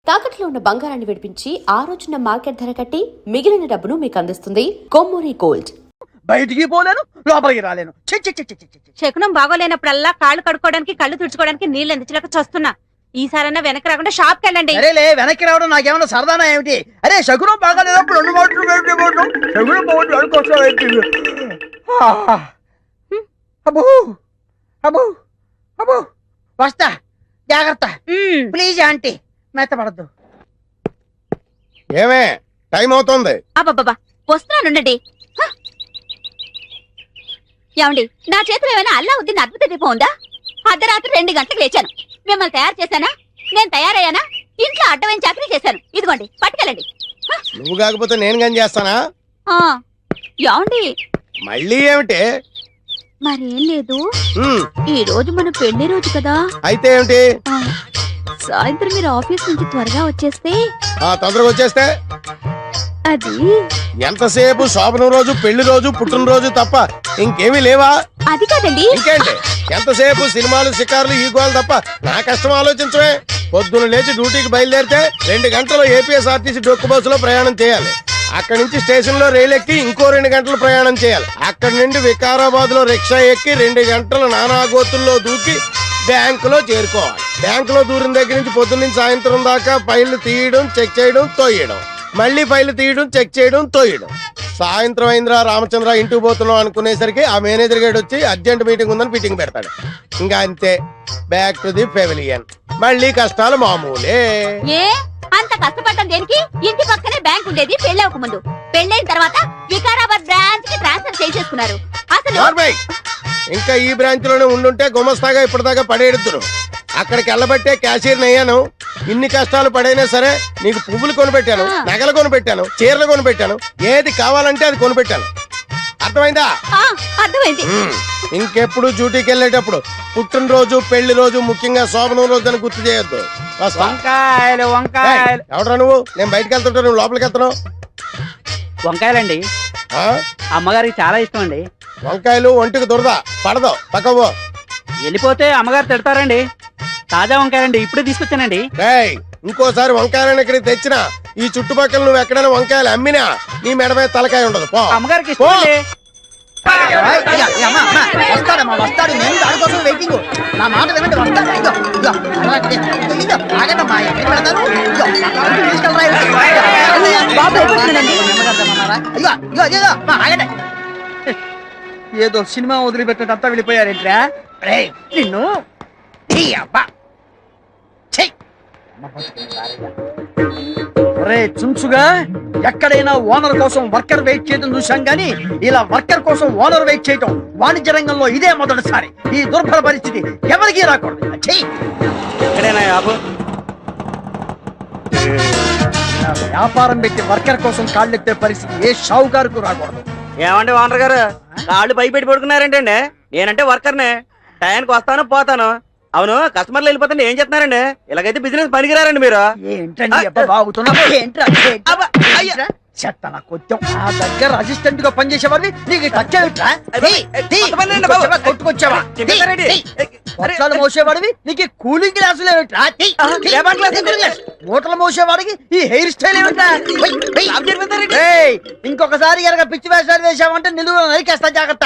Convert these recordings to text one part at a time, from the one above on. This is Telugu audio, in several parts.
తాకట్లో ఉన్న బంగారాన్ని విడిపించి ఆ రోజున మార్కెట్ ధర కట్టి మిగిలిన డబ్బును మీకు అందిస్తుంది కొమ్మూరి గోల్డ్. బయటికి పోలేను, లోపలికి రాలేను. శకునం బాగోలేనప్పుడల్లా కాళ్ళు కడుక్కోవడానికి కళ్ళు తుడుచుకోవడానికి నీళ్ళు అందించలేక చస్తున్నా. ఈసారైనా వెనక్కి రాకుండా షాప్కి వెళ్ళండి. అరేలే, వెనక్కి రావడం నాకేమన్నా సరదానా ఏమిటి? అరే శకునం బాగాలేనప్పుడు రెండు మాటలు శకునం బాగుంది అనుకోసం. అబ్బో అబ్బో అబ్బో, వస్తా, జాగ్రత్త ప్లీజ్ ఆంటీ, మెత్తపడద్దు. ఏమే టైం అవుతుంది. అబ్బబ్బా వస్తున్నానుండండి. ఏమండి, నా చేతిలో ఏమైనా అల్లావుద్దీన్ అద్భుత దీపం ఉందా? అర్ధరాత్రి 2 గంటలకు లేచాను. మిమ్మల్ని తయారు చేశానా? నేను తయారయ్యానా? ఇంట్లో అడ్డమైన చాకరీ చేశాను. ఇదిగోండి, పట్టుకెళ్ళండి. నువ్వు కాకపోతే నేను కానీ చేస్తానా? ఏమండి, మళ్ళీ ఏమిటి? మరేం లేదు, ఈ రోజు మన పెళ్లి రోజు కదా. అయితే ఏమిటి? సాయంత్రం మీరు ఆఫీస్ నుంచి త్వరగా వచ్చేస్తే. తొందరగా వచ్చేస్తే అది ఎంతసేపు శోభనం రోజు, పెళ్లి రోజు, పుట్టినరోజు తప్ప ఇంకేమీ లేవా? అది కాదండి. ఇంకేంటి? ఎంతసేపు సినిమాలు, షికార్లు, ఈ గోలు తప్ప నా కష్టం ఆలోచించవే. పొద్దున లేచి డ్యూటీకి బయలుదేరితే 2 గంటలు ఏపీఎస్ఆర్టీసీ డొక్కు బస్సులో ప్రయాణం చేయాలి. అక్కడి నుంచి స్టేషన్ లో రైలు ఎక్కి ఇంకో 2 గంటలు ప్రయాణం చేయాలి. అక్కడి నుండి వికారాబాద్ లో రిక్షా ఎక్కి 2 గంటలు నానాగోతుల్లో దూకి బ్యాంకులో చేరుకోవాలి. బ్యాంకులో దూరిన దగ్గర నుంచి పొద్దున్న నుంచి సాయంత్రం దాకా ఫైళ్లు తీయడం, చెక్ చేయడం, తోయడం, మళ్ళీ ఫైళ్లు తీయడం, చెక్ చేయడం, తోయడం. సాయంత్రం అయిందిరా రామచంద్ర ఇంటికి పోతున్నాం అనుకునేసరికి ఆ మేనేజర్ గేడ్ వచ్చి అర్జెంట్ మీటింగ్ ఉందని మీటింగ్ పెడతాడు. ఇంకా అంతే, బ్యాక్ టు ది పెవిలియన్. మళ్ళీ కష్టాలు మామూలే. అంత కష్టపడటం దేనికి? ఇంటి పక్కనే బ్యాంక్ ఉండేది పెళ్ళవక ముందు. పెళ్ళైన తర్వాత వికారాబాద్ బ్రాంచ్ కి ట్రాన్స్ఫర్ చేసేసుకున్నారు. అసలు ఇంకా ఈ బ్రాంచ్ లోనే ఉండుంటే గుమస్తాగా ఇప్పటిదాకా పడేడుతురు. అక్కడికి వెళ్ళబట్టే క్యాషియర్ అయ్యాను. ఇన్ని కష్టాలు పడైనా సరే నీకు పువ్వులు కొనిపెట్టాను, నగలు కొనిపెట్టాను, చీరలు కొనిపెట్టాను, ఏది కావాలంటే అది కొనిపెట్టాను. అర్థమైందా? అర్థమైంది. ఇంకెప్పుడు డ్యూటీకి వెళ్ళేటప్పుడు పుట్టినరోజు, పెళ్లి రోజు, ముఖ్యంగా శోభనం రోజు అని గుర్తు చేయొద్దు. వంకాయలు వంకాయలు. ఎవడరా నువ్వు? నేను బయటకు వెళ్తుంటా, నువ్వు లోపలికి వెళ్తున్నావు. వంకాయలండి, అమ్మగారికి చాలా ఇష్టం అండి. వంకాయలు ఒంటికి దురద, పడదు, పక్కవో. వెళ్ళిపోతే అమ్మగారు తిడతారండి. తాజా వంకాయలండి, ఇప్పుడే తీసుకొచ్చానండి. ఇంకోసారి వంకాయలను ఇక్కడికి తెచ్చినా, ఈ చుట్టుపక్కల నువ్వు ఎక్కడైనా వంకాయలు అమ్మినా నీ మెడ మీద తలకాయ ఉండదు. అమ్మగారికి వస్తాడమ్మా, వస్తాడు. నేను దానికోసం వెయిటింగ్. నా మాట వినండి, వస్తాడు. ఏదో సినిమా వదిలిపెట్టినట్టు వెళ్ళిపోయారేంట్రా నిన్ను. ఒరే చుంచుగా, ఎక్కడైనా ఓనర్ కోసం వర్కర్ వెయిట్ చేయడం చూశాం గానీ ఇలా వర్కర్ కోసం ఓనర్ వెయిట్ చేయటం వాణిజ్య రంగంలో ఇదే మొదటిసారి. ఈ దుర్భర పరిస్థితి ఎవరికీ రాకూడదు. వ్యాపారం పెట్టి వర్కర్ కోసం కాళ్ళెత్తే పరిస్థితి ఏ షావుకారుకు రాకూడదు. ఏమండి ఓనర్ గారు, కాళ్ళు పై పెట్టి పడుకున్నారంటండి. నేనంటే వర్కర్నే, టైంకి వస్తాను పోతాను. అవును, కస్టమర్లు వెళ్ళిపోతుంటే ఏం చేస్తున్నారండి? ఇలాగైతే బిజినెస్ పనికిరారండి మీరు. నా దగ్గర అసిస్టెంట్ గా పనిచేసేవాడిని నీకు టచ్చావా? మోసేవాడివి నీకు కూలింగ్ గ్లాసులు ఏమిట్రా? మూటలు మోసేవాడికి ఈ హెయిర్ స్టైల్ ఏమిట్రా? ఇంకొకసారి కనుక పిచ్చి వేషాలు వేసావంటే నిలువ నరికేస్తా, జాగ్రత్త.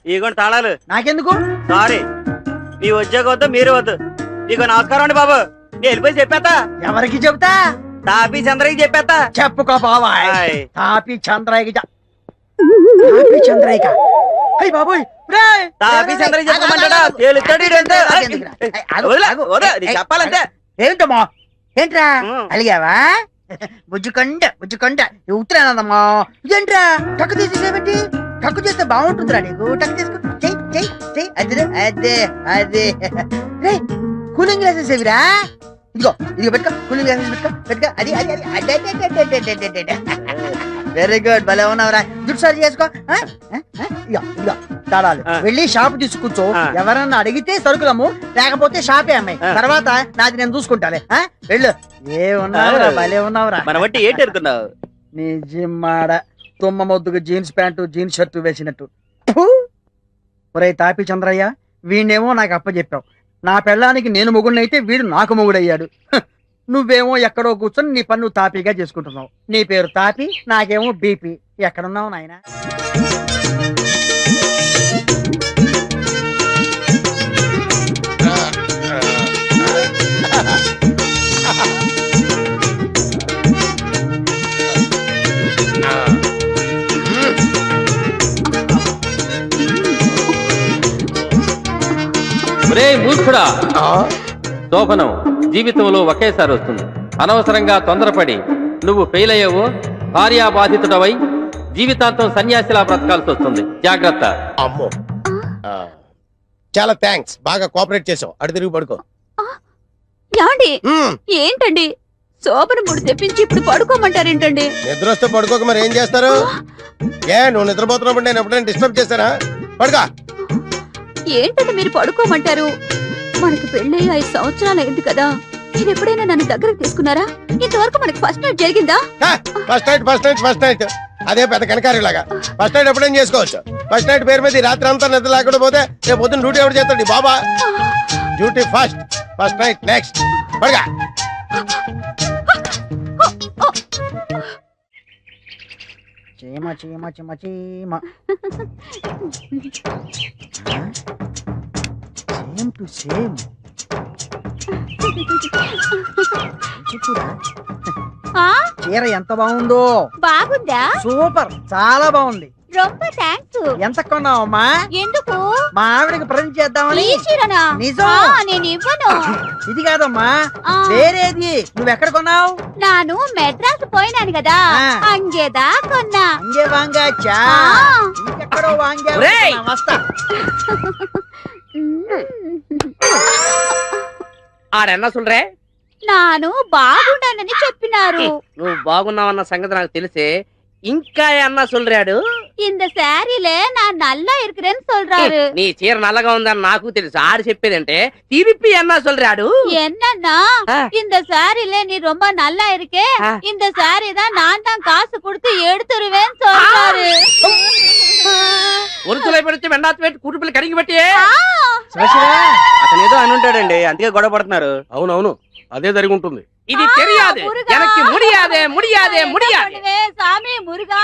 ఇగోండి తాళాలు. నాకెందుకు? సారీ, మీ ఉద్యోగం వద్దు, మీరు వద్దు. నీకు నమస్కారం అండి బాబు. నేను వెళ్ళిపోయి చెప్పేస్తా. ఎవరికి చెబుతా? తాపీ చంద్రయ్య చెప్పేస్తా. చెప్పుకో బాబా. తాపీ చంద్రయ్య, తాపీ చంద్రయ్య. అయ్యి బాబోయ్, తాపీ చంద్రయ్య చెప్పమంటాడా? చెప్పాలంటే ఏమిటమ్మా? ఏంట్రా అలిగావా? బుజ్జుకొండ బుజ్జుకొండ ఉత్తరానమ్మా. ఇదేంట్రా టక్కు తీసేసేమిటి? టక్కు చేస్తే బాగుంటుందిరా నీకు. టక్కు తీసుకో, చెయ్యి చెయ్యి చెయ్యి. అదే అదే అదే. కూలింగ్ గ్లాసెస్ ఏవిరా? ఇదిగో ఇదిగో పెట్టుకో, కూలింగ్ గ్లాసెస్ పెట్టుకో పెట్టుకో. అది అది అది. వెరీ గుడ్, భలే ఉన్నావురా. జుట్టు సరి చేసుకో. ఇదిగో తాళాలు. వెళ్ళి షాప్ తీసుకొచ్చు. ఎవరన్నా అడిగితే సరుకులము, లేకపోతే షాపే అమ్మాయి. తర్వాత నాది నేను చూసుకుంటాలే. వెళ్ళు. ఏ ఉన్నావురా, భలే ఉన్నావురా. మన బట్టి ఏంటి అనుకున్నావు? నీ జిమ్మాడ తుమ్మ మొద్దుకు జీన్స్ ప్యాంటు, జీన్స్ షర్టు వేసినట్టు. ఒరే తాపి చంద్రయ్య, వీణేమో నాకు అప్పచెప్పావు. నా పెళ్ళానికి నేను మొగుడినైతే వీడు నాకు మొగుడయ్యాడు. నువ్వేమో ఎక్కడో కూర్చొని నీ పన్ను తాపీగా చేసుకుంటున్నావు. నీ పేరు తాపి, నాకేమో బీపీ. ఎక్కడున్నావు నాయనా? ఒరే మూర్ఖుడా, శోభనం జీవితంలో ఒకేసారి వస్తుంది. అనవసరంగా తొందరపడి నువ్వు ఫెయిల్ అయ్యావో భార్యాబాధితుడవై జీవితాంతం సన్యాసిలా బ్రతకాల్సి వస్తుంది. జాగ్రత్త. అమ్మో, చాలా థ్యాంక్స్, బాగా కోఆపరేట్ చేసావు. అటు తిరిగి పడుకో. యాండి ఏంటండి శోభన మూడు తెప్పించి ఇప్పుడు పడుకోమంటారేంటండి? నిద్ర వస్తే పడుకోక మరి ఏం చేస్తారు? నువ్వు నిద్రపోతున్నప్పుడు నేను ఎప్పుడైనా డిస్టర్బ్ చేశానా? పడుకో. ఏంటంటే మీరు పడుకోమంటారు? మనకు పెళ్ళి 5 సంవత్సరాలు అయింది కదా, మీరు ఎప్పుడైనా నన్ను దగ్గరకు తీసుకున్నారా? ఇంతవరకు మనకు ఫస్ట్ నైట్ జరిగిందా? ఫస్ట్ నైట్ అదే పెద్ద కనకారిలాగా. ఫస్ట్ నైట్ ఎప్పుడైనా చేసుకోవచ్చు. ఫస్ట్ నైట్ పేరు మీద ఈ రాత్రి అంతా నిద్ర లేకుండా పోతే రేపు పొద్దున్న డ్యూటీ ఎవరు చేస్తాడు? బాబా డ్యూటీ ఫస్ట్ నైట్ నెక్స్ట్. పడుగా. చీమ చీమ చీమ చీమ. Same to same. ఆ చీర ఎంత బాగుందో. బాగుందా? సూపర్, చాలా బాగుంది. రొంబ థాంక్స్. ఎంత కొన్నావమ్మా? ఎందుకు? మా ఆవిడకి ప్రజెంట్ చేద్దామని. ఈ చీరనా? నిజం. నేను ఇవ్వను. ఇది కాదమ్మా, ఆ. వేరేది. నువ్వెక్కడ కొన్నావు? నాను మెడ్రాస్ పోయినాను కదా, ఆ. అంగేదా కొన్నా. అంగే వాంగాచా. ఆ. ఇంకెక్కడో వాంగా. ఒరేయ్. వస్తా. ఆడన్నా సుల్రే, నాను బాగుండానని చెప్పినారు. నువ్వు బాగున్నావన్న సంగతి నాకు తెలిసే. ఇంకా అన్నా సుల్రాడు, இந்த சாரில நான் நல்லா இருக்கிறேன்னு சொல்றாரு. నీ చీర నల్లగా ఉందని నాకు తెలుసు. ఆడు చెప్పేదంటే తిరిపి అన్నా సుల్రాడు. என்னன்னா ஆ. இந்த சாரில நீ ரொம்ப நல்லா இருக்கே, ஆ. இந்த சாரி தான் நான் தான் காசு கொடுத்து எடுத்துருவேன்னு சொல்றாரு. ఒరుతులై పెడితే వెండాతి పెట్టి కుటుంబలు కడిగి పెట్టి శివశివా. అతను ఏదో అని ఉంటాడండి, అందుకే గొడవ పడుతున్నారు. అవునవును, అదే జరిగి ఉంటుంది. ఇది తెలియదు, మురుగా. ఎనక్కి ముడియాదే ముడియాదే என்ன ముడియాదే. பண்ணுவே, సామి మురుగా.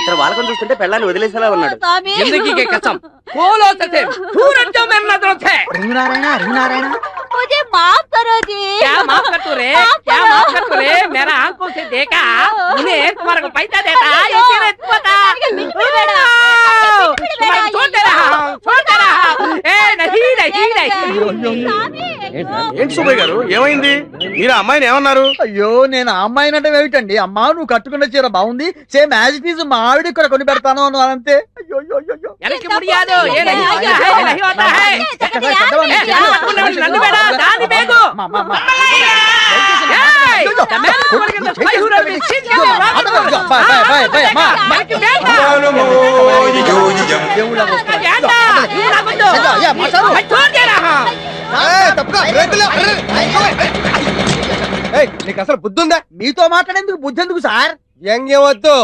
ఇక్కడ వాళ్ళకొని చూస్తుంటే పెళ్ళాన్ని వదిలేసేలా ఉన్నాడు. సామి. జిందగీ కసం పోలో సతే సూరజ్జో మే నజరోं से రింగునారాయణ, రింగునారాయణ. मुझे माफ करो जी. क्या माफ कर तू रे, क्या माफ कर तू रे? मेरा आंखों से देखा, उन्हें तुम्हारे को पैसा देता, ये तेरे पता। तुम्हारे छोड़ दे रहा हूँ, छोड़ दे रहा हूँ। ए नहीं नहीं नहीं। సామి. ఏంటి సుబ్బయ్య గారు, ఏమైంది? మీరు అమ్మాయిని ఏమన్నారు? అయ్యో, నేను ఆ అమ్మాయిని అంటే ఏమిటండి? అమ్మా, నువ్వు కట్టుకున్న చీర బాగుంది, సేమ్ యాజ్ ఇట్ ఈజ్ మా ఆవిడ కూడా కొని పెడతాను అను అంతే. అయ్యో అయ్యో అయ్యో. ఎనక్కి ముడియాదు, ఏ नहीं होता है, ये नहीं होता है। ఏ పట్టుకునే వాళ్ళు నన్ను బేడా, దాన్ని బేగు. అమ్మా, అమ్మా, అమ్మా. ఏయ్, తమేలు కొరికిన స్పై హూరా మిషన్ కే రాదు. బాయ్, బాయ్, బాయ్, బాయ్, అమ్మా. మనకి బేడా. దేవుళ్ళ వస్తాడు. ఏంటా? ఇది రాకొద్దు. యా, మాట్లాడు. मैं छोड़ दे रहा हूँ। నీకు అసలు బుద్ధి ఉందా? మీతో మాట్లాడేందుకు బుద్ధి ఎందుకు సార్? వ్యంగ్యం వద్దు.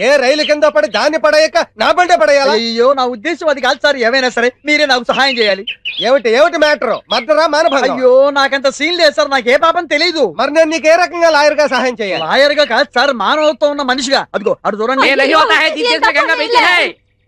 ఏ రైలు కింద పడి దాన్ని పడేయక నా బండే పడేయాలా? అయ్యో, నా ఉద్దేశం అది కాదు సార్. ఏమైనా సరే మీరే నాకు సహాయం చేయాలి. ఏమిటి మ్యాటర్? మర్డరా మానభంగం? అయ్యో, నాకంత సీన్ లేదు సార్. నాకు ఏ పాపం తెలీదు. మరి నేను నీకు ఏ రకంగా లాయర్ గా సహాయం చేయాలి? లాయర్ గా కాదు సార్, మానవత్వం ఉన్న మనిషిగా. అదిగో అటు చూడండి. ये नहीं होता है, जिस से गंगा बेचे है।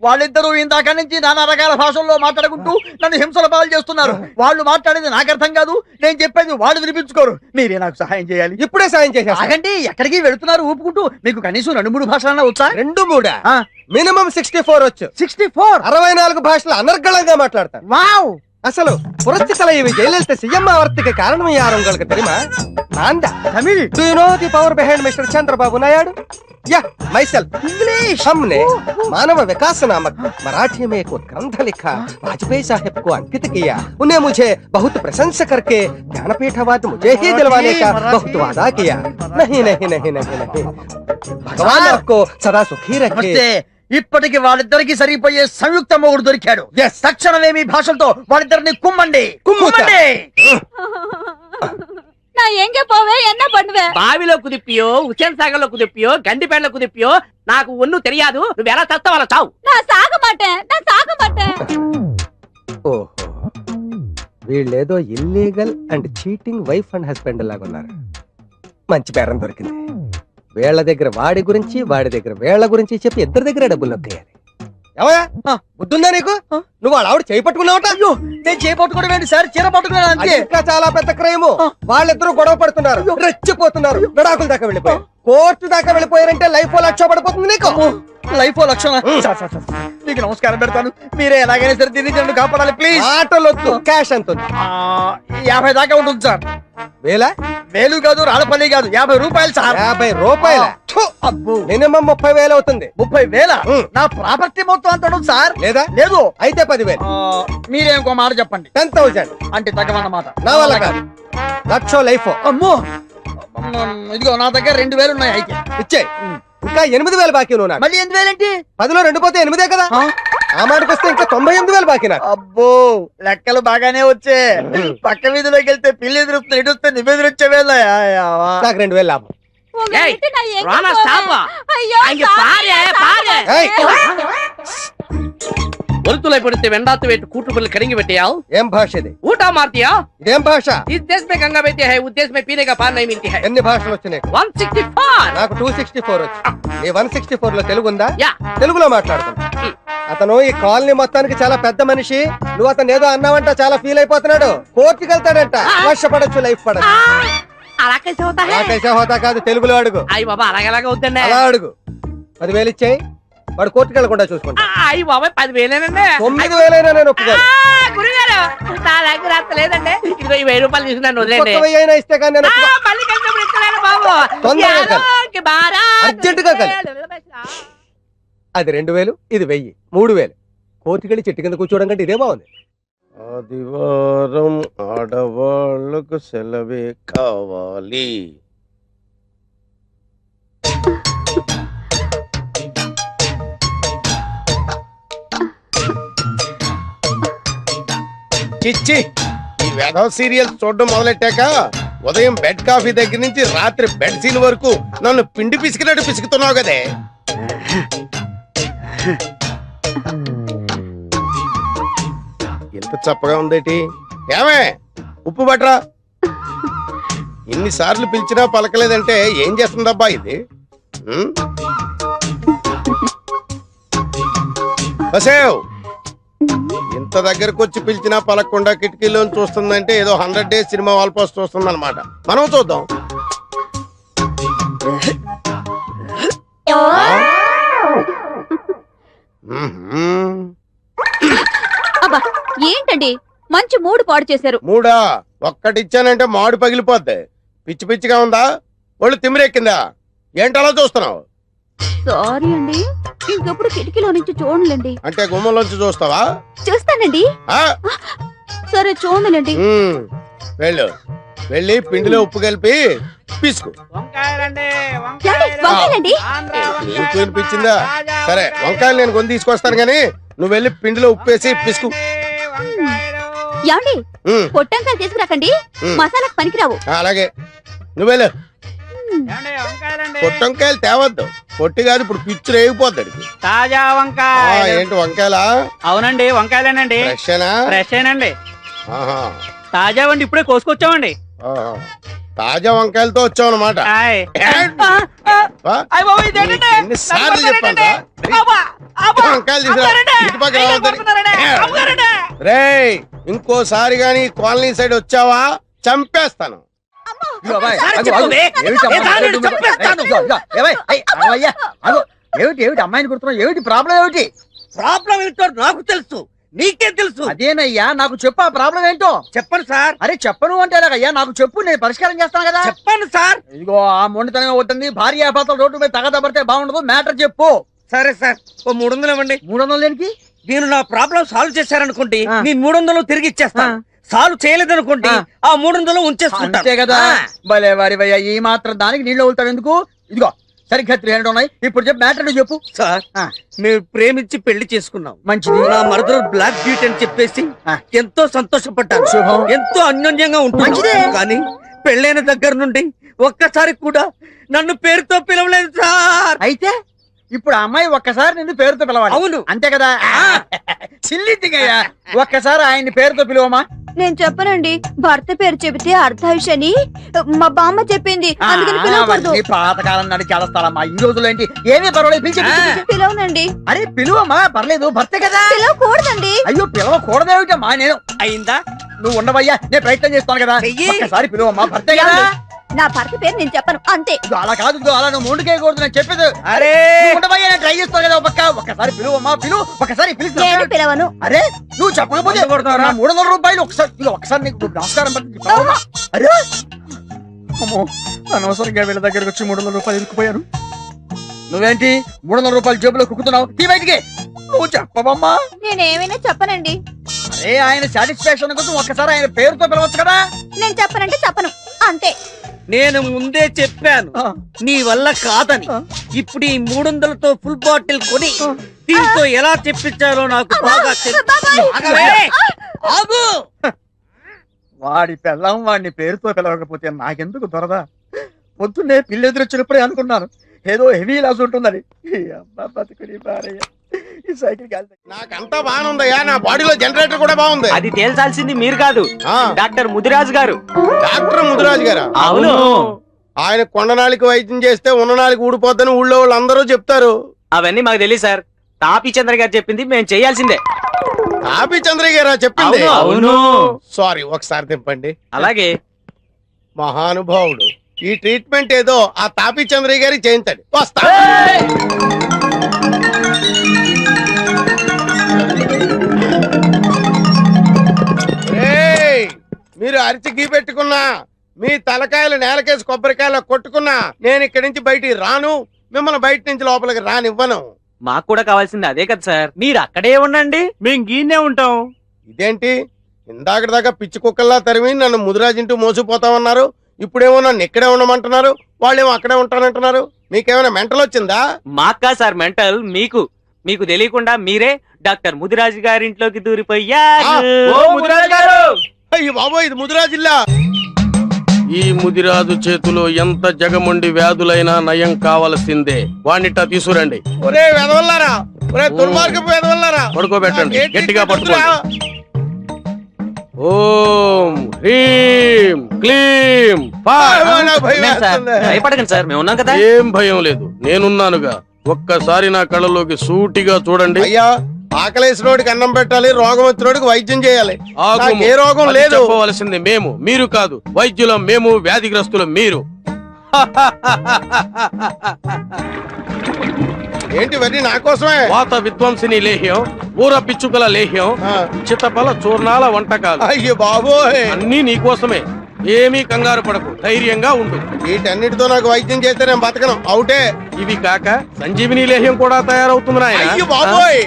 వాళ్ళిద్దరూ ఇందాక నుంచి నానా రకాల భాషల్లో మాట్లాడుకుంటూ నన్ను హింసల పాలు చేస్తున్నారు. వాళ్ళు మాట్లాడేది నాకు అర్థం కాదు, నేను చెప్పేది వాళ్ళు వినిపించుకోరు. మీరే నాకు సహాయం చేయాలి. ఇప్పుడే సాయం చేసేస్తా. ఆగండి, ఎక్కడికి వెళుతున్నారు ఊపుకుంటూ? మీకు కనీసం 2-3 భాషలన్నా వచ్చా? 2-3 ఆ, మినిమం 64 వచ్చు. 64. 64 భాషలు అనర్గళంగా మాట్లాడతాను. వావ్. అసలు పురస్తి தலைவி ஜெயலலிதா சிஎம் ஆவறதுக்கு காரணம் யார் உங்களுக்கு தெரியுமா? நான் தான். Tamil. Do you know the power behind Mr. Chandrababu Naidu? Yeah, myself. English. हमने मानव विकास नामक मराठी में एक ग्रंथ लिखा, वाजपेयी साहब को अंकित किया. उन्हें मुझे बहुत प्रशंसा करके ज्ञानपीठ अवार्ड मुझे ही दिलवाने का बहुत वादा किया. नहीं नहीं नहीं नहीं नहीं. भगवान आपको सदा सुखी रखे. నమస్తే. ఇప్పటికి వాళ్ళిద్దరికి సరిపోయే సంయుక్త మొగుడు దొరికాడు. తక్షణమే మీ భాషలతో వాళ్ళిద్దరిని కుమ్మండి. కుమ్ముతా. நான் எங்க போவேன், என்ன பண்ணுவேன்? బావిలో కుదిప్పియో, హుసేన్ సాగర్ లో కుదిప్పియో, గండిపేటలో కుదిప్పియో నాకు ఒన్ను తెలియదు. నువ్వు ఎలా చస్తావు అలా చావు. நான் சாக மாட்டேன், நான் சாக மாட்டேன். ఓహో, వీళ్ళేదో illegal and cheating wife and husband లాగా ఉన్నారు. మంచి బేరం దొరికింది. వీళ్ళ దగ్గర వాడి గురించి, వాడి దగ్గర వీళ్ళ గురించి చెప్పి ఇద్దరి దగ్గర డబ్బులు నొక్కేయాలి. ఏమయ్యా బుద్ధుందా నీకు? నువ్వు వాళ్ళ ఆవిడ చేయి పట్టుకున్నావట. అయ్యో నేను చేపట్టుకోవడం ఏంటి సార్, చీర పట్టుకున్నాను అది అంతే. ఇంకా చాలా పెద్ద క్రైమ్. వాళ్ళిద్దరూ గొడవ పడుతున్నారు, రెచ్చిపోతున్నారు, విడాకుల దాకా వెళ్ళిపోయారు, కోర్టు దాకా వెళ్ళిపోయారంటే లైఫ్ లక్ష పడిపోతుంది నీకు. లైఫ్ లక్షణ. మీకు నమస్కారం పెడతాను, మీరే ఎలాగైనా సరే దీన్ని నన్ను కాపాడాలి ప్లీజ్. ఆటలొద్దు, క్యాష్ ఎంత ఉంది? 50 దాకా ఉంటుంది సార్. వేలా? వేలు కాదు, రాళ్ళపల్లి కాదు, 50 రూపాయలు సార్. 50 రూపాయల? అబ్బో, మినిమం 30,000 అవుతుంది. 30,000? నా ప్రాపర్టీ మొత్తం అంత ఉండదు సార్. లేదా? లేదు. అయితే 10,000. మీరే ఇంకో మాట చెప్పండి. 10,000 అంటే తగ్గమన్నమాట. నా వల్ల కాదు. లక్ష లైఫ్ అమ్మో, ఇదిగో నా దగ్గర 2,000 ఉన్నాయి. అయితే ఇచ్చే. ఇంకా 8,000 బాకీ నువ్వు నాకు. మళ్ళీ 8,000 ఏంటి? 10లో 2 పోతే 8 కదా. ఆ మాటకు వస్తే ఇంకా 98,000 బాకీ నాకు. అబ్బో లెక్కలు బాగానే వచ్చే. పక్క వీధిలోకి వెళ్తే పిల్లి ఎదురుస్తుంది, ఎటు వస్తే నిబెదురు వచ్చే వేళ. నాకు 2,000 లాభం. உங்ககிட்ட நான் எங்க ராணா, போவேன்? stop. ஐயோ, அங்க சாரியா, பாரு, பாரு. ఏయ్, ஒருத்துளை படுத்து வெண்டாத்து வைத்து கூட்டுப்பல் கடிங்கி வெட்டியா ఏం భాష ఇది? ऊटा मारतिया ఇదేం భాష? इस देश में गंगा बहती है उस देश में पीने का पानी नहीं मिलती है ఎన్ని భాషలు వచ్చినాయి? 164 నాకు 264 వచ్చి. నీ 164 లో తెలుగు ఉందా? యా తెలుగులో మాట్లాడుతున్నా. అతను ఈ కాలనీ మొత్తానికి చాలా పెద్ద మనిషి. నువ్వు అతను ఏదో అన్నావంట, చాలా ఫీల్ అయిపోతున్నాడు. కోర్టుకి వెళ్తాడంట. కష్టపడచ్చు, లైఫ్ పడచ్చు. అలా कैसे होता है నాకైతే హోదా కాదు, తెలుగులో అడుగు. అయ్యి బాబా అలాగలాగా వద్దండి అలా అడుగు. 10,000 ఇచ్చేయి, వాడు కోర్టుకి వెళ్లకుండా చూసుకుంటా. అయ్యి బాబాయ్ 10,000 9,000 నేను ఒప్పుకోను. గురుగారు నా దగ్గర అంత లేదండి. ఇదిగో ఈ 1000 రూపాయలు తీసుకున్నాను వదిలేండి. 1,000 అయినా ఇస్తే కానీ నేను ఒప్పుకో. మళ్ళీ కలిసినప్పుడు ఇస్తున్నాను బాబు తొందరగా యాదో కలు. కి బారా అర్జెంటుగా కలు. అది 2,000, ఇది 1,000, 3,000. కోర్టుకి వెళ్ళి చెట్టు కింద కూర్చోవడం కంటే ఇదే బాగుంది. ఆదివారం ఆడవాళ్లకు సెలవే కావాలి. చిచ్చి, ఈ వెధవ సీరియల్స్ చూడడం మొదలెట్టాక ఉదయం బెడ్ కాఫీ దగ్గర నుంచి రాత్రి బెడ్ సీన్ వరకు నన్ను పిండి పిసికినట్టు పిసుకుతున్నావు కదే. ఎంత చప్పగా ఉందేటి? ఏమే ఉప్పు బట్రా. ఇన్నిసార్లు పిలిచినా పలకలేదంటే ఏం చేస్తుందబ్బా ఇది? బసేవ్, ఇంత దగ్గరకు వచ్చి పిలిచినా పలకకుండా కిటికీలో చూస్తుందంటే ఏదో 100 డేస్ సినిమా వాల్ పోస్ట్ చూస్తుంది అనమాట. మనం చూద్దాం. అబ్బా ఏంటండి మంచి మూడు పాడు చేశారు. మూడా? ఒక్కటిచ్చానంటే మాడు పగిలిపోద్ది. పిచ్చి పిచ్చిగా ఉందా? ఒళ్ళు తిమ్మిరెక్కిందా? ఏంటలా చూస్తున్నావు? సారీ అండి, ఇంకెప్పుడు కిటికీలో నుంచి చూడలేండి. అంటే గుమ్మంలోంచి చూస్తావా? చూస్తానండి. ఆ? సరే చూడలేండి. వెళ్ళు, వెళ్ళి పిండిలో ఉప్పు కలిపి పిసుకు. వంకాయలండి వంకాయలండి. నీకు వినిపించిందా? సరే, వంకాయలు నేను కొని తీసుకొస్తాను గానీ నువ్వు వెళ్ళి పిండిలో ఉప్పు వేసి పిసుకు. ఏమండి ఉమ్, పొట్టంకాయలు తీసుకురాకండి, మసాలాకు పనికిరావు. అలాగే నువ్వు వెళ్ళు. పొట్టంకాయలు తేవద్దు, పొట్టి కాదు, ఇప్పుడు పిచ్చు రేగిపోద్ది. తాజా వంకాయ. ఏంటి వంకాయలా? అవునండి వంకాయలేనండి. ఫ్రెషేనా? ఫ్రెషేనండి. ఆహా, తాజా వండి ఇప్పుడే కోసుకొచ్చామండి. ఆహా. తాజా వంకాయలతో వచ్చావు అనమాట. ఆయ్. ఎన్నిసార్లు చెప్పాను వంకాయలు తీసుకురా. రేయ్, ఇంకోసారి గాని కాలనీ సైడ్ వచ్చావా చంపేస్తాను. ఏమిటి అమ్మాయిని కుడుతున్నావు? ఏమిటి ప్రాబ్లం? ఏమిటి ప్రాబ్లం ఏంటో నాకు తెలుసు, నీకే తెలుసు. అదేనయ్యా, నాకు చెప్పు ఆ ప్రాబ్లం ఏంటో. చెప్పండి సార్. అరే చెప్పను అంటే అయ్యా, నాకు చెప్పు, నేను పరిష్కారం చేస్తాను కదా. చెప్పండి సార్. ఇదిగో ఆ మొండితనం అవుతుంది, భార్య భర్తలు రోడ్డు మీద తగదబడితే బాగుండదు. మ్యాటర్ చెప్పు. సరే సార్, ఓ 300 ఇవ్వండి. 300 లేనికి నేను నా ప్రాబ్లం సాల్వ్ చేశారనుకోండి, ఆ. నేను 300 తిరిగి ఇచ్చేస్తాను. సాల్వ్ చేయలేదనుకోండి, ఆ 300 ఉంచేసుకుంటాను. అంతే కదా. భలే వారివయ్యా, ఈ మాత్రం దానికి నీళ్ళు వెళ్తావు ఎందుకు? ఇదిగో సరిగ్గా 300 ఉన్నాయి. ఇప్పుడు చెప్పు, మ్యాటర్ చెప్పు. సార్, మేము ప్రేమించి పెళ్లి చేసుకున్నాం. మంచిది. నా మరదలు బ్లాక్ బ్యూటీ అని చెప్పేసి ఎంతో సంతోషపడ్డాను. శుభం. ఎంతో అన్యోన్యంగా ఉంటుంది. మంచిదే. కానీ పెళ్ళైన దగ్గర నుండి ఒక్కసారి కూడా నన్ను పేరుతో పిలవలేదు సార్. అయితే ఇప్పుడు ఆ అమ్మాయి ఒక్కసారి నిన్ను పేరుతో పిలవాలి. అవును. అంతే కదా? సిల్లిద్దిగయ్యా, ఒక్కసారి ఆయన్ని పేరుతో పిలువమా. నేను చెప్పనండి, భర్త పేరు చెబితే అర్ధాయుషని మా బామ్మ చెప్పింది, అందుకని పిలవకూడదు. ఈ పాతకాలం నాటి చేస్తారమ్మా, ఈ రోజుల్లో ఏంటి ఏమీ పర్వాలేదు, పిలిచి పిలవనండి. అరే పిలువమ్మా, పర్లేదు, భర్తే కదా. పిలవకూడదండి. అయ్యో పిలవకూడదేమిటమ్మా, నేను అయిందా? నువ్వు ఉండవయ్యా, నేను ప్రయత్నం చేస్తాను కదా. చెయ్యి. ఒక్కసారి పిలువమ్మా, భర్తే కదా. నా భర్త పేరు నేను చెప్పను, అంతే. ఇదిగో అలా కాదు, ఇదిగో అలా నువ్వు ముందుకేయకూడదు, నేను చెప్పేది. అరే నువ్వు ఉండవయ్యా, నేను ట్రై చేస్తాను కదా. ఒక్కసారి పిలువమ్మా, ఒక్కసారి నేను పిలుస్తా. పిలవను. అరే నువ్వు చెప్పకపోతే వంద కొడతావరా? 300 రూపాయలు ఒకసారి ఇదిగో, ఒకసారి నీకు నమస్కారం పెట్టి చెప్పవమ్మా. అరే అమ్మో, అనవసరంగా వీళ్ళ దగ్గరకు వచ్చి 300 రూపాయలు ఇరుక్కుపోయాను. నువ్వేంటి 300 రూపాయలు జేబులో కుక్కుతున్నావు? తీ బయటికి. నువ్వు చెప్పవమ్మా. నేనేమైనా చెప్పనండి. అరే ఆయన సాటిస్ఫాక్షన్ కోసం ఒక్కసారి ఆయన పేరుతో పిలవచ్చు కదా. నేను చెప్పనంటే చెప్పను, అంతే. నేను ముందే చెప్పాను నీ వల్ల కాదని. ఇప్పుడు ఈ 300తో ఫుల్ బాటిల్ కొని దీంతో ఎలా చెప్పించాలో నాకు బాగా తెలుసు. ఆగవే! ఆగు! వాడి పెళ్ళం వాడిని పేరుతో పిలవకపోతే నాకెందుకు దొరదా? పొద్దున్నే పిల్లి ఎదురొచ్చినప్పుడే అనుకున్నాను ఏదో హెవీ లాస్ ఉంటుందని. ఈ అబ్బా బతుకుని భార్య. ఈ సైకిల్ కాదు. నాకంతా బాగుందయ్యా, నా బాడీలో జనరేటర్ కూడా బాగుంది. అది తేల్చాల్సింది మీరు కాదు, ఆ, డాక్టర్ ముదిరాజు గారు. డాక్టర్ ముదిరాజు గారా? అవును. ఆయన కొండనాలికి వైద్యం చేస్తే ఉన్ననాలికి ఊడిపోద్దని ఊళ్ళో వాళ్ళు అందరూ చెప్తారు. అవన్నీ మాకు తెలియదు సార్, తాపీ చంద్ర గారు చెప్పింది మేము చేయాల్సిందే. తాపి చంద్రయ్య గారా చెప్పింది? అవును. సారీ, ఒకసారి తిప్పండి. అలాగే. మహానుభావుడు, ఈ ట్రీట్మెంట్ ఏదో ఆ తాపి చంద్రయ్య గారికి చేయించండి. వస్తా. ఏయ్, మీరు అరిచి గీ పెట్టుకున్నా, మీ తలకాయలు నేలకేసి కొబ్బరికాయలు కొట్టుకున్నా, నేను ఇక్కడి నుంచి బయటికి రాను, మిమ్మల్ని బయట నుంచి లోపలికి రానివ్వను. మాకు కూడా కావాల్సింది అదే కదా సార్, మీరు అక్కడే ఉండండి, మేము గీనే ఉంటాం. ఇదేంటి, ఇందాక దాకా పిచ్చి కుక్కల్లా తరిమి నన్ను ముదిరాజింటూ మోసిపోతామన్నారు, ఇప్పుడేమో నన్ను ఇక్కడే ఉండమంటున్నారు, వాళ్ళేమో అక్కడే ఉంటానంటున్నారు. మీకేమైనా మెంటల్ వచ్చిందా? మాకా సార్ మెంటల్, మీకు మీకు తెలియకుండా మీరే డాక్టర్ ముదిరాజు గారి ఇంట్లోకి దూరిపోయారు. ఓ ముదిరాజు గారు! అయ్యో బాబోయ్, ఇది ముదిరాజిల్లా. ఈ ముదిరాజు చేతిలో ఎంత జగమండి వ్యాధులైనా నయం కావలసిందే. వాణ్ణిట తీసుకురండి. ఒరే వెదవల్లారా, ఒరే దుర్మార్గపు వెదవల్లారా, పడుకోబెట్టండి, ఏంటి గట్టిగా పట్టుకురా? ఓం హ్రీం క్లీం ఫా. నాకు భయం వేస్తుంది. భయపడకండి సార్, మేము ఉన్నాం కదా. ఏం భయం లేదు, నేనున్నానుగా. ఒక్కసారి నా కళ్ళలోకి సూటిగా చూడండి. అయ్యా, ఆకలేసినోడికి అన్నం పెట్టాలి, రోగం వచ్చినోడికి వైద్యం చేయాలి. ఆగుము. నాకు ఏ రోగం అది లేదు. చెప్పవలసింది మేము, మీరు కాదు. వైద్యులం మేము, వ్యాధిగ్రస్తులం మీరు. ఏంటి ఇవన్నీ నా కోసమే? వాత విధ్వంసిని లేహ్యం, ఊర పిచ్చుకల లేహ్యం, ఆ. చిత్తపల చూర్ణాల వంటకాలు అయ్యో బాబోయ్, అన్నీ నీకోసమే. ఏమీ కంగారు పడకు, ధైర్యంగా ఉండు. వీటన్నిటితో నాకు వైద్యం చేస్తే నేను బతకను, అవుటే. ఇవి కాక సంజీవిని లేహ్యం కూడా తయారవుతుంది నాయనా. అయ్యో బాబోయ్,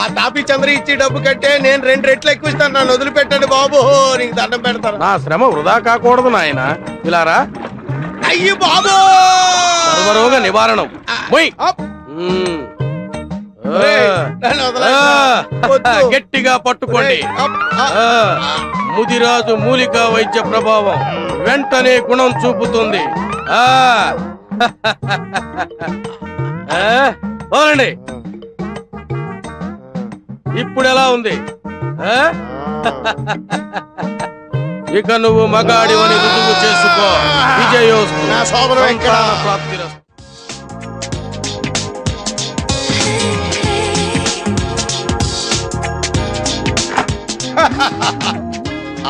ఆ తాపి చంద్ర ఇచ్చి డబ్బు కట్టే నేను 2 రెట్లు ఎక్కువ ఇస్తాను, నన్ను వదిలిపెట్టండి బాబు, నీకు దండం పెడతాను. నా శ్రమ వృధా కాకూడదు నాయనా. ఇలారా, అయ్యో బాబు, సర్వరోగ నివారణం. మొయ్. మ్మ్. నన్ను ఆ, వదలండి. వద్దు. గట్టిగా పట్టుకోండి. ఆ, ముదిరాజు మూలికా వైద్య ప్రభావం వెంటనే గుణం చూపుతుంది. ఆ వదలండి. ఇప్పుడు ఎలా ఉంది? ఆ? ఇక నువ్వు మగాడివని రుజువు చేసుకో. విజయోస్తు. నా శోభనం ఎక్కడ? సంతాన ప్రాప్తిరస్తు.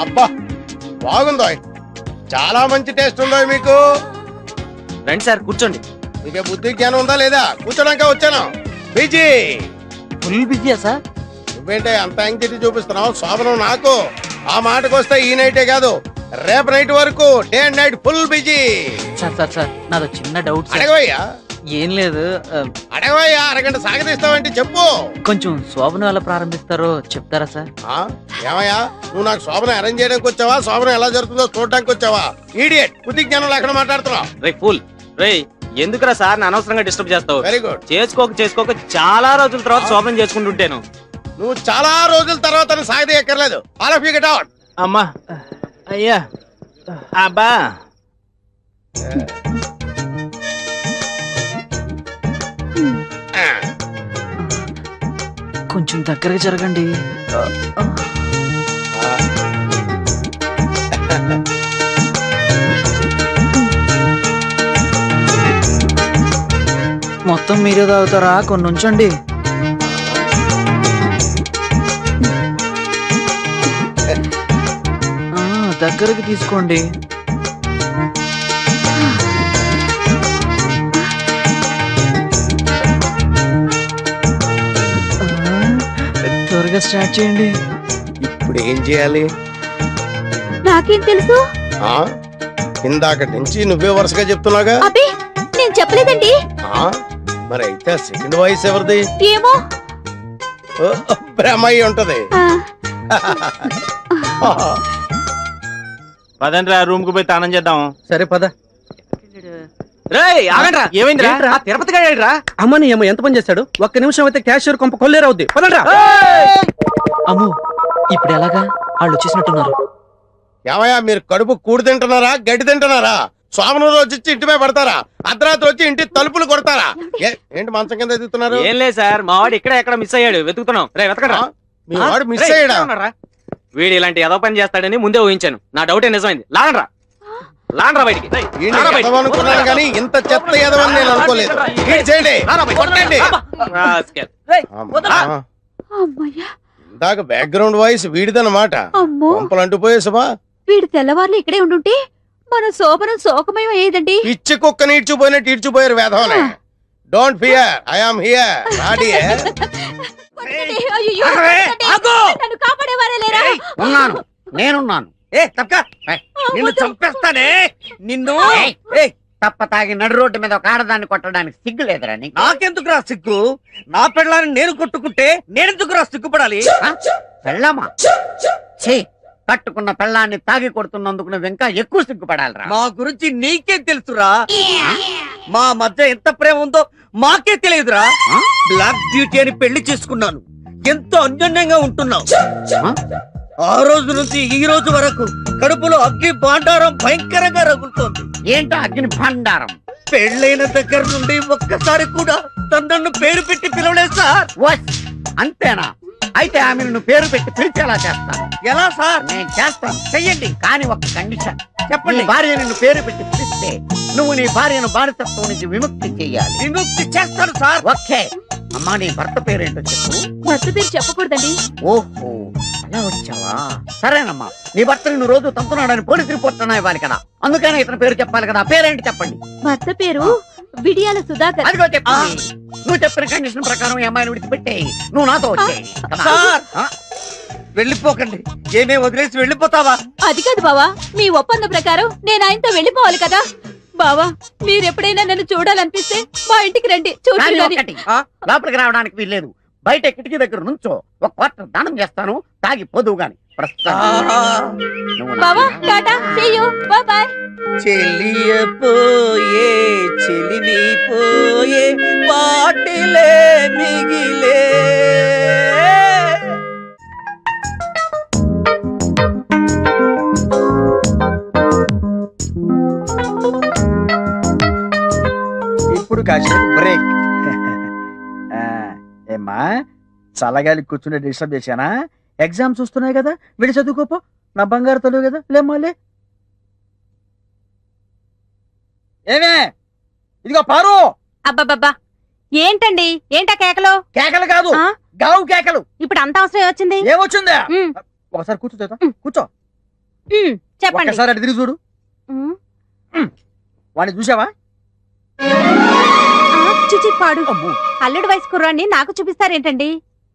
అబ్బా బాగుందో, చాలా మంచి టేస్ట్ ఉందో మీకు. రండి సార్, కూర్చోండి. మీకే బుద్ధి జ్ఞానం ఉందా లేదా? కూర్చోడానికే వచ్చాను. బిజీ. ఫుల్ బిజీయా సార్? నువ్వేంటే అంత యాంగ్జైటీ చూపిస్తున్నావు? శోభనం నాకు. ఆ మాటకు వస్తే ఈ నైటే కాదు, రేపు నైట్ వరకు day and night full busy. Sir sir sir నాదో చిన్న డౌట్ సార్. అడగవయ్యా, ఏం లేదు, అడగవయ్యా. అరగంట సాగదీస్తావంటే చెప్పు. కొంచెం శోభనం ఎలా ప్రారంభిస్తారో చెప్తారా సార్? ఆ, ఏమయ్యా, నువ్వు నాకు శోభనం అరేంజ్ చేయడానికి వచ్చావా, శోభనం ఎలా జరుగుతుందో చూడడానికి వచ్చావా? ఈడియట్, బుద్ధి జ్ఞానం లేకుండా మాట్లాడుతున్నావు. రే ఫుల్, రే ఎందుకురా సార్ అనవసరంగా డిస్టర్బ్ చేస్తావు? Very good. చేసుకోక చాలా రోజుల తర్వాత శోభనం చేసుకుంటుంటాను. నువ్వు చాలా రోజుల తర్వాత సాగదీయక్కర్లేదు. All of you get out. అమ్మా, అయ్యా, అబ్బా. కొంచెం దగ్గరగా జరగండి. మొత్తం మీరే తాగుతారా? కొన్ని ఉంచండి. దగ్గరకి తీసుకోండి. త్వరగా స్టార్ట్ చేయండి. ఇప్పుడు ఏం చేయాలి? నాకేం తెలుసు? ఆ ఇందాక నుంచి నువ్వే వరుసగా చెప్తున్నాగా. అబ్బే నేను చెప్పలేదండి. ఆ మరి అయితే సెకండ్ వాయిస్ ఎవరిది? ఏమో. ఓ, బ్రహ్మ అయి ఉంటది. పదండ్రా రూమ్ కు పోయి తానం చేద్దాం. సరే పద. ఏమైందిరా? ఏంట్రా? తిరుపతి గారా? అమ్మని ఏమో ఎంత పని చేస్తాడు. ఒక్క నిమిషం అయితే క్యాషియర్ కొంప కొల్లేరవుద్ది. పదండ్రా. అమ్మో ఇప్పుడు ఎలాగా? వాళ్ళు వచ్చేసినట్టున్నారు. ఏమయ్యా మీరు కడుపు కూడి తింటున్నారా గడ్డి తింటున్నారా? సోమను రోజు వచ్చి ఇంటి మీద పడతారా? అర్ధరాత్రి వచ్చి ఇంటి తలుపులు కొడతారా? ఏంటి మంచం కింద ఎదుగుతున్నారు? ఏం లేదు సార్, మా వాడు ఇక్కడ ఎక్కడ మిస్ అయ్యాడు, వెతుకుతున్నాం. రే వెతకడా. మీ వాడు మిస్ అయ్యాడా? వీడు ఇలాంటి ఏదో పని చేస్తాడని ముందే ఊహించాను. నా డౌటే నిజమైంది. లాగండ్రా లాగండ్రా బయటికి. అనుకున్నాను కానీ ఇంత చెత్త ఎదవని నేను అనుకోలేదు. ఈడ్ చేయండి, కొట్టండి. అమ్మయ్యా, ఇందాక బ్యాక్గ్రౌండ్ వాయిస్ వీడిదన్నమాట. అమ్మో పంపలు అంటుపోయే సుమా. వీడు తెల్లవార్లు ఇక్కడే ఉండుంటే మన శోభనం శోకమయం అయ్యేదండి. పిచ్చి కుక్కని ఈడ్చిపోయినట్టు ఈడ్చిపోయారు వేధవనే. Don't fear, I am here. రాడి అయ్యయ్యో, నన్ను కాపాడేవారే లేరా? ఉన్నాను, నేనున్నాను. నిన్ను చంపేస్తానే. నిన్ను తప్ప తాగి నడు రోడ్డు మీద ఒక ఆడదాన్ని కొట్టడానికి సిగ్గు లేదురా నీకు? నాకెందుకురా సిగ్గు? నా పెళ్ళాన్ని నేను కొట్టుకుంటే నేనెందుకురా సిగ్గుపడాలి? పెళ్ళామా? ఛీ, కట్టుకున్న పెళ్ళాన్ని తాగి కొడుతున్నందుకు నువ్వు ఇంకా ఎక్కువ సిగ్గుపడాలిరా. మా గురించి నీకే తెలుసురా. మా మధ్య ఎంత ప్రేమ ఉందో మాకే తెలియదురా. బ్లాక్ బ్యూటీ అని పెళ్లి చేసుకున్నాను. ఎంతో అన్యోన్యంగా ఉంటున్నావు. ఆ రోజు నుంచి ఈ రోజు వరకు కడుపులో అగ్ని భాండారం భయంకరంగా రగులుతోంది. ఏంటో అగ్ని భండారం? పెళ్ళైన దగ్గర నుండి ఒక్కసారి కూడా తనను పేరు పెట్టి పిలవలేదు సార్. అంతేనా? అయితే ఆమెను నువ్వు పేరు పెట్టి పిలిచేలా చేస్తాను. ఎలా సార్? నేను చేస్తాను, చెయ్యండి. కానీ ఒక కండిషన్. చెప్పండి. భార్య నిన్ను పేరు పెట్టి పిలిస్తే నువ్వు నీ భార్యను బానిసత్వం నుంచి విముక్తి చెయ్యాలి. విముక్తి చేస్తాను సార్. ఓకే అమ్మా, నీ భర్త పేరేంటో చెప్పు. భర్త పేరు చెప్పకూడదండి. ఓహో, అలా వచ్చావా? సరేనమ్మా, నీ భర్త నిన్ను రోజు తంతున్నాడని పోలీస్ రిపోర్ట్ అన్నా ఇవ్వాలి కదా, అందుకనే ఇతని పేరు చెప్పాలి కదా. పేరేంటి చెప్పండి. భర్త పేరు విడియాల సుధాకర్. అదిగో చెప్పు. నువ్వు చెప్పిన కండిషన్ ప్రకారం ఈ అమ్మాయిని విడిచిపెట్టేయి. నువ్వు నాతో వచ్చేయి. సార్ వెళ్ళిపోకండి. ఏమే వదిలేసి వెళ్ళిపోతావా? అది కాదు బావా, మీ ఒప్పందం ప్రకారం నేను ఆయనతో వెళ్ళిపోవాలి కదా. బావా, మీరెప్పుడైనా నన్ను చూడాలనిపిస్తే మా ఇంటికి రండి. కానీ చూసి ఒకటి, లోపలికి రావడానికి వీల్లేదు. బయట కిటికీ దగ్గర నుంచో ఒక క్వార్టర్ దానం చేస్తాను, తాగి పోదువు గాని. బావా tata, see you, bye bye. చెలియపోయే చెలిమి పోయే పాటిలే మిగిలే. ఇప్పుడు కాసేపు బ్రేక్. ఏమ్మా, చల్లగాలి కూర్చుని డిస్టర్బ్ చేశానా? ఎగ్జామ్స్ వస్తున్నాయి కదా, విడి చదువుకోపో. నా బంగారు తల్లి కదా, లేమ్మాలే. ఏమే, ఇదిగో పారు. అబ్బబ్బబ్బా, ఏంటండి? ఏంటా కేకలు? కేకలు కాదు, ఆ? గావు కేకలు. ఇప్పుడు అంత అవసరం వచ్చింది? ఏమొచ్చిందా? ఉమ్, ఒకసారి కూర్చో, కూర్చో. ఉమ్, చెప్పండి. ఒకసారి అటు తిరిగి చూడు. ఉమ్, వాడిని చూసావా? చిచి పాడు. అమ్మో. అల్లుడు వయసు కుర్రాన్ని నాకు చూపిస్తారేంటండి?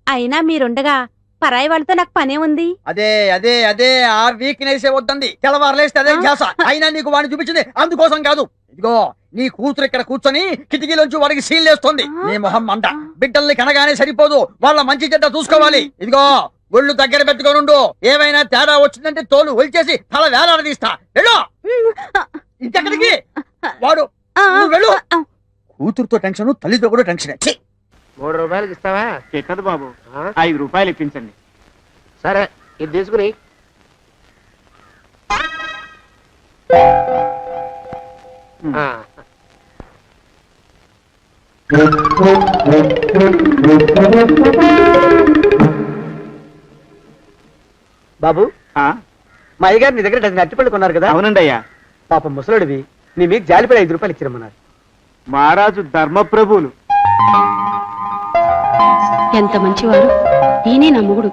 అయినా మీరుండగా పరాయి వాళ్ళతో నాకు పనే ఉంది. అదే అదే అదే ఆ వీక్నెస్ వద్దంది. తెల్లవారులేస్తే అదే ధ్యాస. అయినా నీకు వాడిని చూపించింది అందుకోసం కాదు. ఇదిగో నీ కూతురు ఇక్కడ కూర్చొని కిటికీలోంచి వాడికి సీన్లేస్తోంది. నీ మొహం మంట. బిడ్డల్ని కనగానే సరిపోదు, వాళ్ళ మంచి చెడ్డ చూసుకోవాలి. ఇదిగో ఒళ్ళు దగ్గర పెట్టుకోనుండు. ఏమైనా తేడా వచ్చిందంటే తోలు ఒలిచేసి తల వేలాడదీస్తా. వెళ్ళు. ఇంకెక్కడికి? వాడు నువ్వు వెళ్ళు. కూతురుతో టెన్షన్, తల్లితో కూడా టెన్షన్. 3 రూపాయలకి ఇస్తావా? ఎక్కదు బాబు, 5 రూపాయలు ఇప్పించండి. సరే, ఇది తీసుకుని. బాబు మా అయ్యగారు నీ దగ్గర డజన్ అరటిపళ్ళు కొన్నారు కదా? అవునండి అయ్యా. పాపం ముసలుడివి, నీ మీకు జాలిపడి 5 రూపాయలు ఇచ్చిరమ్మన్నారు. మహారాజు ధర్మప్రభువులు. ఎంత మంచివారు. ఈయనే నా మొగుడు.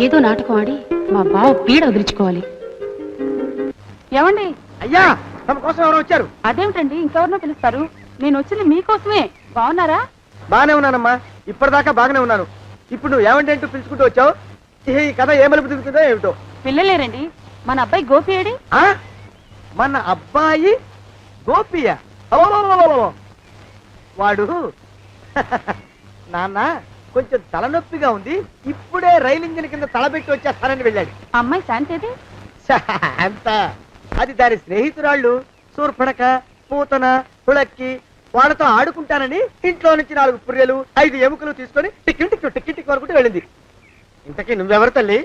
ఏదో నాటకం ఆడి మా బావ పీడ వదిలించుకోవాలి. ఏమండి? అయ్యా, తమ కోసం ఎవరు వచ్చారు? అదేమిటండి ఇంకెవరినో పిలుస్తారు? నేను వచ్చింది మీకోసమే. బాగున్నారా? బాగానే ఉన్నానమ్మా, ఇప్పటిదాకా బాగానే ఉన్నాను. ఇప్పుడు నువ్వు ఏమంటే అంటూ పిలుచుకుంటూ వచ్చావు? ఈ కథ ఏ మలుపు తిరుగుతుందో ఏమిటో. పిల్లలేరండి. మన అబ్బాయి గోపి ఏడి? ఆ? మన అబ్బాయి గోపియ? అవ్వవ్వవ్వవ్వవ్వ. వాడు నాన్న కొంచెం తలనొప్పిగా ఉంది, ఇప్పుడే రైలు ఇంజిన్ కింద తలబెట్టి వచ్చేస్తానని వెళ్ళాడు. అమ్మాయి శాంతి అంత అది దాని స్నేహితురాళ్ళు సూర్పడక, పూతన, తుళక్కి వాళ్ళతో ఆడుకుంటానని ఇంట్లో నుంచి 4 పుర్రెలు 5 ఎముకలు తీసుకొని టిక్కి వరకు వెళ్ళింది. ఇంతకీ నువ్వెవరు తల్లి?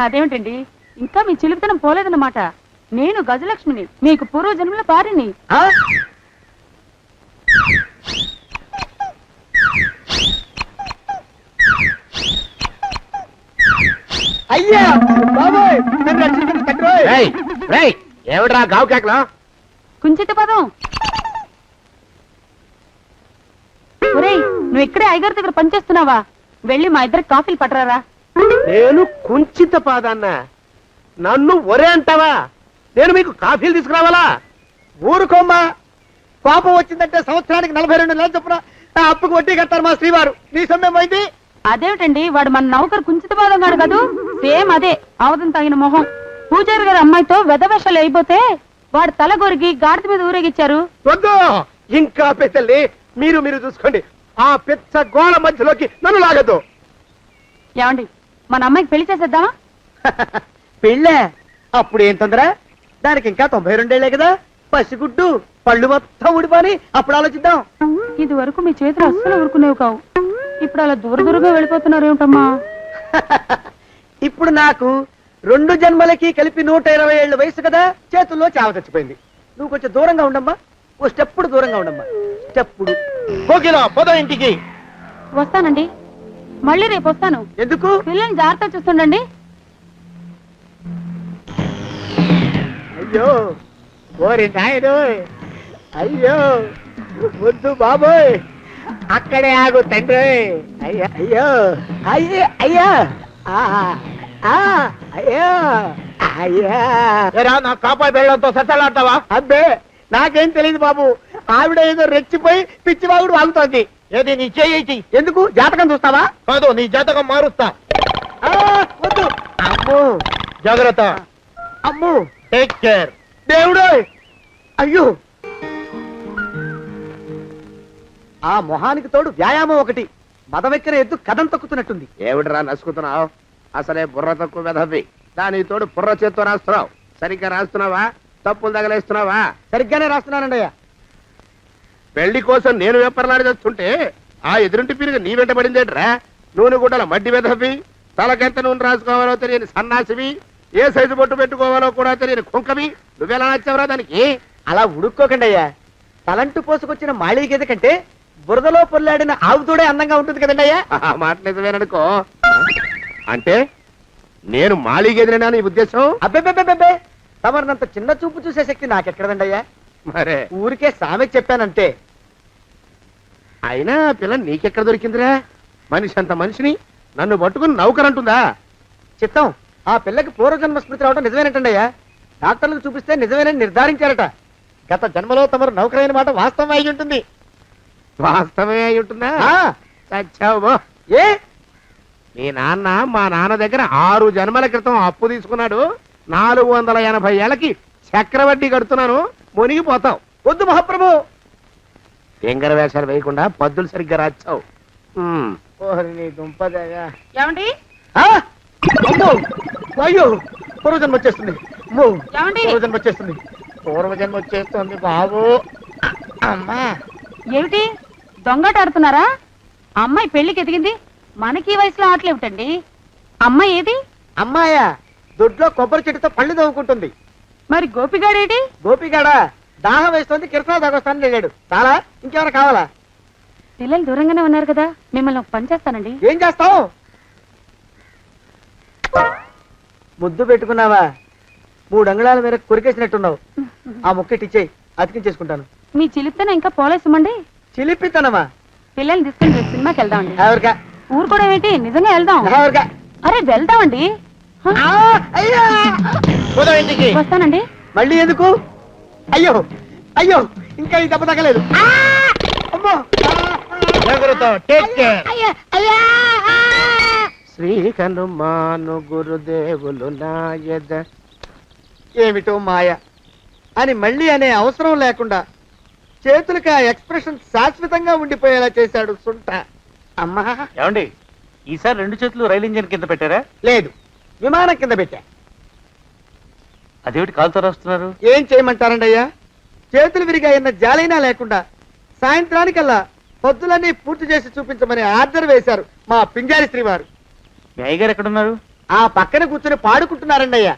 అదేమిటండి ఇంకా మీ చిలుపుతనం పోలేదన్నమాట. నేను గజలక్ష్మిని, మీకు పూర్వజన్మల భార్యని. ఆ? అయ్యా బాబోయ్, నన్ను రక్షించండి తండ్రోయ్. ఏమిట్రా గావు కేకలో? కుంచిత పదం. ఒరేయ్, నువ్వు ఇక్కడే అయ్యగారి దగ్గర పనిచేస్తున్నావా? వెళ్ళి మా ఇద్దరికి కాఫీలు పట్టరారా. నేను కుంచిత పాదాన్న, నన్ను ఒరే అంటావా? నేను మీకు కాఫీలు తీసుకురావాలా? ఊరుకోమ్మా, కోపం వచ్చిందంటే సంవత్సరానికి 42 నెలలు చొప్పున ఆ అప్పుకు వడ్డీ కట్టారు మా శ్రీవారు. నీ సొమ్మేం పోయింది? అదేమిటండి, వాడు మన నౌకరు కుంచిత పాదం గాడు కదూ. సేమ్ అదే, అవతం తగిన మొహం. పూజారి గారి అమ్మాయితో వెధవేషాలు అయిపోతే వాడు తల గొరిగి గాడిద మీద ఊరేగిచ్చారు. వద్దు, ఇంకా పెద్దల్ని మీరు చూసుకోండి. ఆ పెద్ద గోళ మధ్యలోకి నన్ను లాగదు. ఏమండి, మన అమ్మాయికి పెళ్లి చేసేద్దామా? పెళ్ళే? అప్పుడు ఏం తొందర? దానికి ఇంకా 92 ఏళ్లే కదా. పసిగుడ్డు పళ్ళు మొత్తం ఊడిపోని అప్పుడు ఆలోచిద్దాం. ఇది వరకు మీ చేతులు అస్సలు ఊరుకునేవి కావు. ఇప్పుడు అలా దూరంగా వెళ్ళిపోతున్నారు ఏమిటమ్మా? ఇప్పుడు నాకు 2 జన్మలకి కలిపి 120 ఏళ్ళ వయసు కదా, చేతుల్లో చావ చచ్చిపోయింది. నువ్వు కొంచెం దూరంగా ఉండమ్మా, ఓ స్టెప్పుడు దూరంగా ఉండమ్మా. స్టెప్పుడు పద ఇంటికి. వస్తానండి, మళ్ళీ రేపు వస్తాను. ఎందుకు? పిల్లల్ని జాగ్రత్త చూస్తుండండి. అయ్యో ఓరి నాయుడు, అయ్యో వద్దు బాబోయ్, అక్కడే ఆగు తండ్రి. అయ్యా అయ్యో అయ్యో అయ్యా అయ్యో అయ్యా. నా కాపాయి బెళ్ళంతో సత్తలాడతావా? అబ్బే, నాకేం తెలియదు బాబు. ఆవిడ ఏదో రెచ్చిపోయి పిచ్చివాగుడు వాగుతోంది. ఏది నీ చేయి? ఎందుకు? జాతకం చూస్తావా? కాదు, నీ జాతకం మారుస్తా. వద్దు. అమ్మో, జాగ్రత్త. అమ్మో, టేక్ కేర్. దేవుడు. అయ్యో, ఆ మొహానికి తోడు వ్యాయామం ఒకటి. మదవెక్కిన ఎద్దు కథం తొక్కుతున్నట్టుంది. ఏమిటిరా నసుకుతున్నావు? అసలే బుర్ర తక్కువ వెధవి. దాని తోడు బుర్ర చేత్తో రాస్తున్నావు. సరిగ్గా రాస్తున్నావా? తప్పులు తగలేస్తున్నావా? సరిగ్గానే రాస్తున్నానండి అయ్యా. పెళ్లి కోసం నేను వెప్పర్లాడి చేస్తుంటే ఆ ఎదురింటి పీరుగా నీ వెంట పడిందేట్రా? నూనె గుడ్డల మడ్డి వెధవి, తలకెంత నూనె రాసుకోవాలో తెలియని సన్నాసివి, ఏ సైజు బొట్టు పెట్టుకోవాలో కూడా తెలియని కుంకవి. నువ్వెలా నచ్చావురా దానికి? అలా ఉడుక్కోకండి అయ్యా. తలంటు పోసుకొచ్చిన మాళీ గేదె కంటే బురదలో పొల్లాడిన ఆవు తోడే అందంగా ఉంటుంది కదండి అయ్యా. ఆ మాట నిజమేననుకో. అంటే నేను మాళీగెదిరినా నీ ఉద్దేశం? అబ్బెబ్బెబ్బెబ్బే, తమరినంత చిన్న చూపు చూసే శక్తి నాకెక్కడదండి అయ్యా. మరే ఊరికే సామె చెప్పానంటే. అయినా పిల్ల నీకెక్కడ దొరికిందిరా? మనిషి అంత మనిషిని నన్ను పట్టుకుని నౌకరంటుందా? చిత్తం, ఆ పిల్లకి పూర్వజన్మ స్మృతి రావడం నిజమేనటండి అయ్యా. డాక్టర్లకు చూపిస్తే నిజమేనని నిర్ధారించారట. గత జన్మలో తమరు నౌకరైన మాట వాస్తవం అయి ఉంటుంది. వాస్తవమే అయి ఉంటుందా? చచ్చావు. ఏ? మీ నాన్న మా నాన్న దగ్గర 6 జన్మల క్రితం అప్పు తీసుకున్నాడు. 480 ఏళ్ళకి చక్రవడ్డీ కడుతున్నాను. మునిగిపోతావు. వద్దు మహాప్రభు. ఎంగర వేషాలు వేయకుండా పద్దులు సరిగ్గా రాచావు. నీ దుంపదగా. ఏమండి? అయ్యో, పూర్వజన్మ వచ్చేస్తుంది. ఏమండి? పూర్వజన్మ వచ్చేస్తుంది. పూర్వజన్మ వచ్చేస్తుంది బాబు. అమ్మా, ఏమిటి దొంగట ఆడుతున్నారా? అమ్మాయి పెళ్లికి ఎదిగింది, మనకి ఈ వయసులో ఆటలేమిటండి? అమ్మాయి ఏది? అమ్మాయా? దొడ్లో కొబ్బరి చెట్టుతో పళ్ళు తవ్వుకుంటుంది. మరి గోపిగాడేటి? గోపిగాడా? దాహం వేస్తుంది, కిరసా దాగొస్తానని వెళ్ళాడు. చాలా ఇంకేమైనా కావాలా? పిల్లలు దూరంగానే ఉన్నారు కదా, మిమ్మల్ని ఒక పని చేస్తానండి. ఏం చేస్తావు? ముద్దు పెట్టుకున్నావా? 3 అంగుళాల మేర కొరికేసినట్టున్నావు. ఆ ముక్కటిచ్చేయి, అతికించేసుకుంటాను. మీ చిలిపితేనే ఇంకా పోలేసమండి. చిలిపితనమా? పిల్లల్ని తీసుకుని రేపు సినిమాకి వెళ్దామండి. ఎవరికా? ఊరు కూడా ఏంటి, నిజంగా వెళ్దాం. ఎవరికా? అరే వెళ్దామండి. పోదాం ఇంటికి. వస్తానండి. మళ్ళీ ఎందుకు? అయ్యో అయ్యో, ఇంకా ఈ దెబ్బ తగ్గలేదు. అమ్మో! జాగ్రత్త, టేక్ కేర్. శ్రీ హనుమాను గురుదేవులు నాయద. ఏమిటో మాయ అని మళ్ళీ అనే అవసరం లేకుండా చేతులకి ఆ ఎక్స్ప్రెషన్ శాశ్వతంగా ఉండిపోయేలా చేశాడు సుంట. అమ్మా! ఏమండి, ఈసారి 2 చేతులు రైలు ఇంజిన్ కింద పెట్టారా? లేదు, విమానం కింద పెట్టా. అదేమిటి కాలుతో రాస్తున్నారు? ఏం చేయమంటారండి అయ్యా? చేతులు విరిగాయన్న జాలైనా లేకుండా సాయంత్రానికల్లా పొద్దులన్నీ పూర్తి చేసి చూపించమని ఆర్డర్ వేశారు మా పింజారి శ్రీ వారు. మీ అయ్యగారు ఎక్కడున్నారు? ఆ పక్కన కూర్చొని పాడుకుంటున్నారండి అయ్యా.